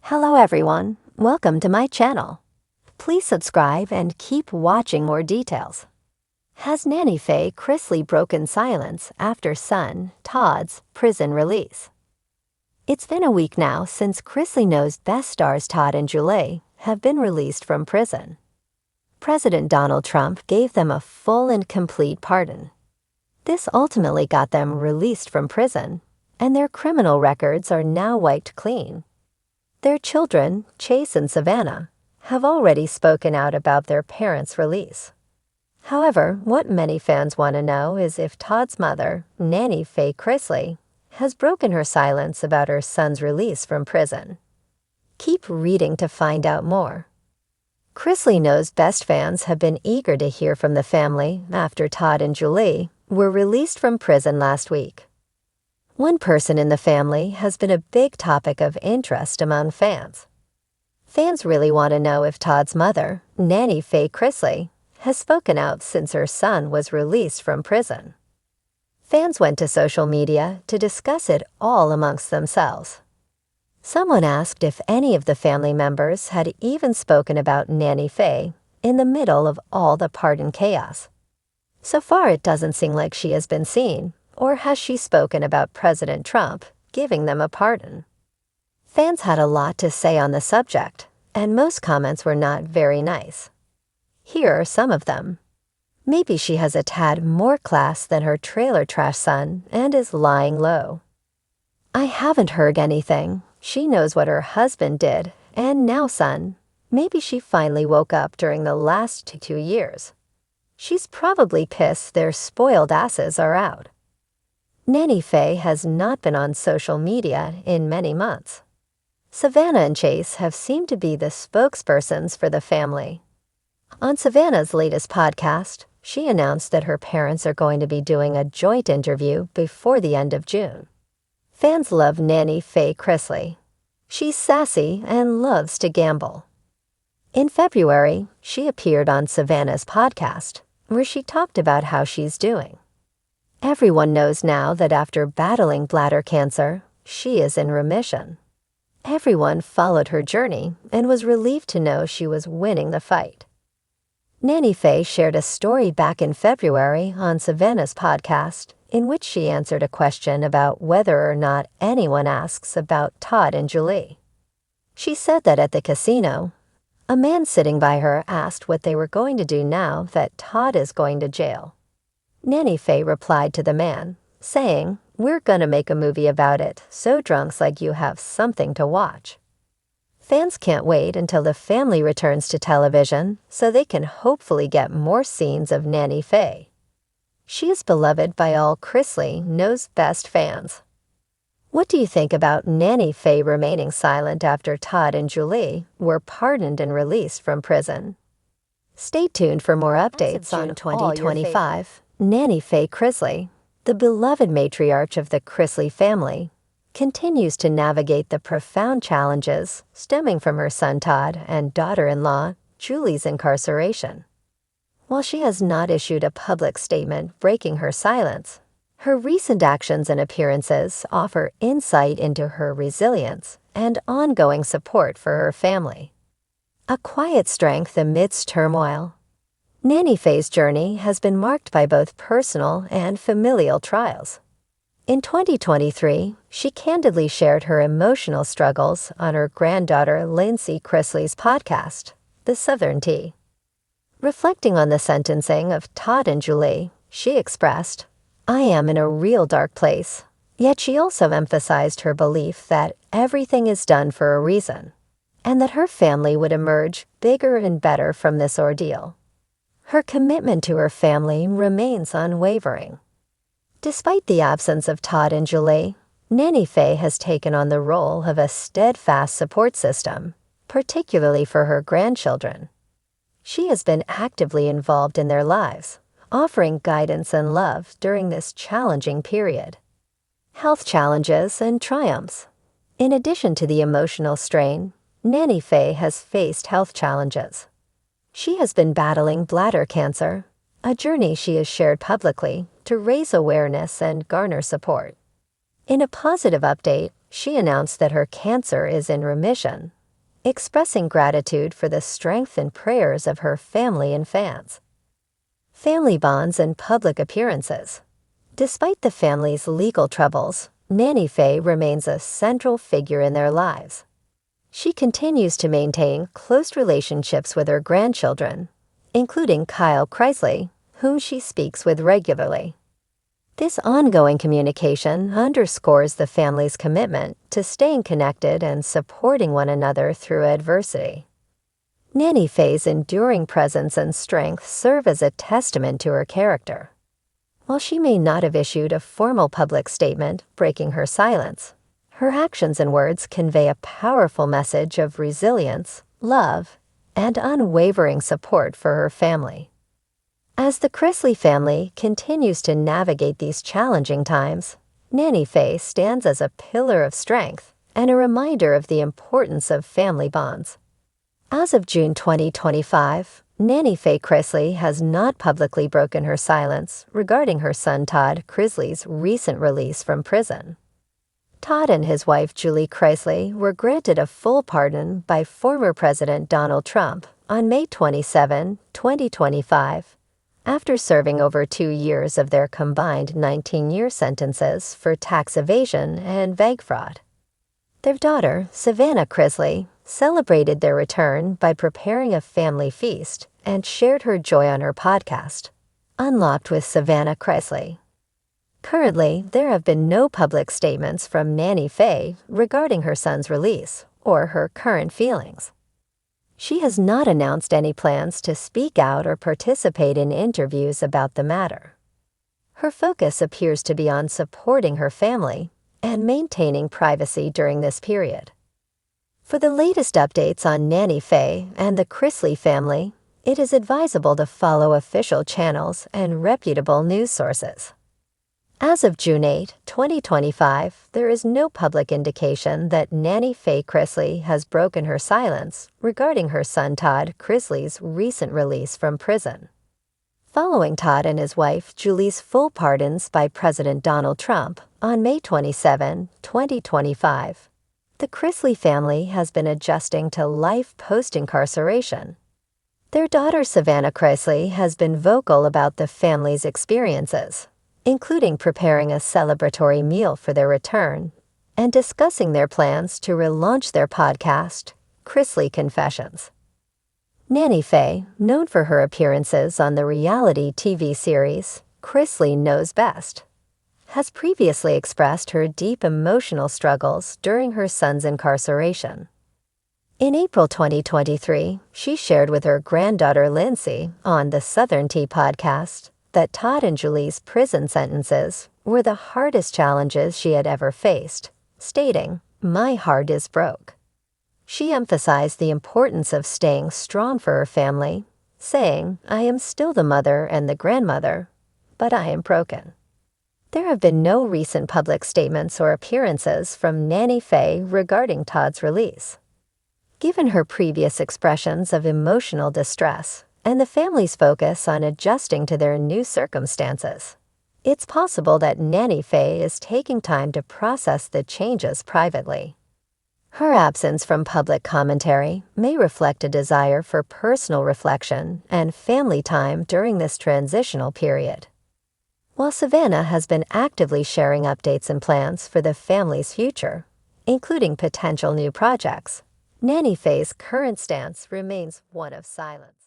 Hello everyone, welcome to my channel. Please subscribe and keep watching more details. Has Nanny Faye Chrisley broken silence after son, Todd's, prison release? It's been a week now since Chrisley Knows Best stars Todd and Julie have been released from prison. President Donald Trump gave them a full and complete pardon. This ultimately got them released from prison, and their criminal records are now wiped clean. Their children, Chase and Savannah, have already spoken out about their parents' release. However, what many fans want to know is if Todd's mother, Nanny Faye Chrisley, has broken her silence about her son's release from prison. Keep reading to find out more. Chrisley Knows Best fans have been eager to hear from the family after Todd and Julie were released from prison last week. One person in the family has been a big topic of interest among fans. Fans really want to know if Todd's mother, Nanny Faye Chrisley, has spoken out since her son was released from prison. Fans went to social media to discuss it all amongst themselves. Someone asked if any of the family members had even spoken about Nanny Faye in the middle of all the pardon chaos. So far, it doesn't seem like she has been seen, or has she spoken about President Trump giving them a pardon? Fans had a lot to say on the subject, and most comments were not very nice. Here are some of them. Maybe she has a tad more class than her trailer trash son and is lying low. I haven't heard anything. She knows what her husband did, and now son. Maybe she finally woke up during the last 2 years. She's probably pissed their spoiled asses are out. Nanny Faye has not been on social media in many months. Savannah and Chase have seemed to be the spokespersons for the family. On Savannah's latest podcast, she announced that her parents are going to be doing a joint interview before the end of June. Fans love Nanny Faye Chrisley. She's sassy and loves to gamble. In February, she appeared on Savannah's podcast, where she talked about how she's doing. Everyone knows now that after battling bladder cancer, she is in remission. Everyone followed her journey and was relieved to know she was winning the fight. Nanny Faye shared a story back in February on Savannah's podcast in which she answered a question about whether or not anyone asks about Todd and Julie. She said that at the casino, a man sitting by her asked what they were going to do now that Todd is going to jail. Nanny Faye replied to the man, saying, "We're gonna make a movie about it, so drunks like you have something to watch." Fans can't wait until the family returns to television so they can hopefully get more scenes of Nanny Faye. She is beloved by all Chrisley Knows Best fans. What do you think about Nanny Faye remaining silent after Todd and Julie were pardoned and released from prison? Stay tuned for more updates on 2025. Nanny Faye Chrisley, the beloved matriarch of the Chrisley family, continues to navigate the profound challenges stemming from her son Todd and daughter-in-law Julie's incarceration. While she has not issued a public statement breaking her silence, her recent actions and appearances offer insight into her resilience and ongoing support for her family. A quiet strength amidst turmoil. Nanny Faye's journey has been marked by both personal and familial trials. In 2023, she candidly shared her emotional struggles on her granddaughter Lindsay Chrisley's podcast, The Southern Tea. Reflecting on the sentencing of Todd and Julie, she expressed, "I am in a real dark place," yet she also emphasized her belief that everything is done for a reason, and that her family would emerge bigger and better from this ordeal. Her commitment to her family remains unwavering. Despite the absence of Todd and Julie, Nanny Faye has taken on the role of a steadfast support system, particularly for her grandchildren. She has been actively involved in their lives, offering guidance and love during this challenging period. Health challenges and triumphs. In addition to the emotional strain, Nanny Faye has faced health challenges. She has been battling bladder cancer, a journey she has shared publicly to raise awareness and garner support. In a positive update, she announced that her cancer is in remission, expressing gratitude for the strength and prayers of her family and fans. Family bonds and public appearances. Despite the family's legal troubles, Nanny Faye remains a central figure in their lives. She continues to maintain close relationships with her grandchildren, including Kyle Chrisley, whom she speaks with regularly. This ongoing communication underscores the family's commitment to staying connected and supporting one another through adversity. Nanny Faye's enduring presence and strength serve as a testament to her character. While she may not have issued a formal public statement breaking her silence, her actions and words convey a powerful message of resilience, love, and unwavering support for her family. As the Chrisley family continues to navigate these challenging times, Nanny Faye stands as a pillar of strength and a reminder of the importance of family bonds. As of June 2025, Nanny Faye Chrisley has not publicly broken her silence regarding her son Todd Chrisley's recent release from prison. Todd and his wife Julie Chrisley were granted a full pardon by former President Donald Trump on May 27, 2025, after serving over 2 years of their combined 19-year sentences for tax evasion and bank fraud. Their daughter, Savannah Chrisley, celebrated their return by preparing a family feast and shared her joy on her podcast, Unlocked with Savannah Chrisley. Currently, there have been no public statements from Nanny Faye regarding her son's release or her current feelings. She has not announced any plans to speak out or participate in interviews about the matter. Her focus appears to be on supporting her family and maintaining privacy during this period. For the latest updates on Nanny Faye and the Chrisley family, it is advisable to follow official channels and reputable news sources. As of June 8, 2025, there is no public indication that Nanny Faye Chrisley has broken her silence regarding her son Todd Chrisley's recent release from prison. Following Todd and his wife Julie's full pardons by President Donald Trump on May 27, 2025, the Chrisley family has been adjusting to life post-incarceration. Their daughter Savannah Chrisley has been vocal about the family's experiences, including preparing a celebratory meal for their return and discussing their plans to relaunch their podcast, Chrisley Confessions. Nanny Faye, known for her appearances on the reality TV series Chrisley Knows Best, has previously expressed her deep emotional struggles during her son's incarceration. In April 2023, she shared with her granddaughter Lindsay on the Southern Tea podcast that Todd and Julie's prison sentences were the hardest challenges she had ever faced, stating, "My heart is broke." She emphasized the importance of staying strong for her family, saying, "I am still the mother and the grandmother, but I am broken." There have been no recent public statements or appearances from Nanny Faye regarding Todd's release. Given her previous expressions of emotional distress and the family's focus on adjusting to their new circumstances, it's possible that Nanny Faye is taking time to process the changes privately. Her absence from public commentary may reflect a desire for personal reflection and family time during this transitional period. While Savannah has been actively sharing updates and plans for the family's future, including potential new projects, Nanny Faye's current stance remains one of silence.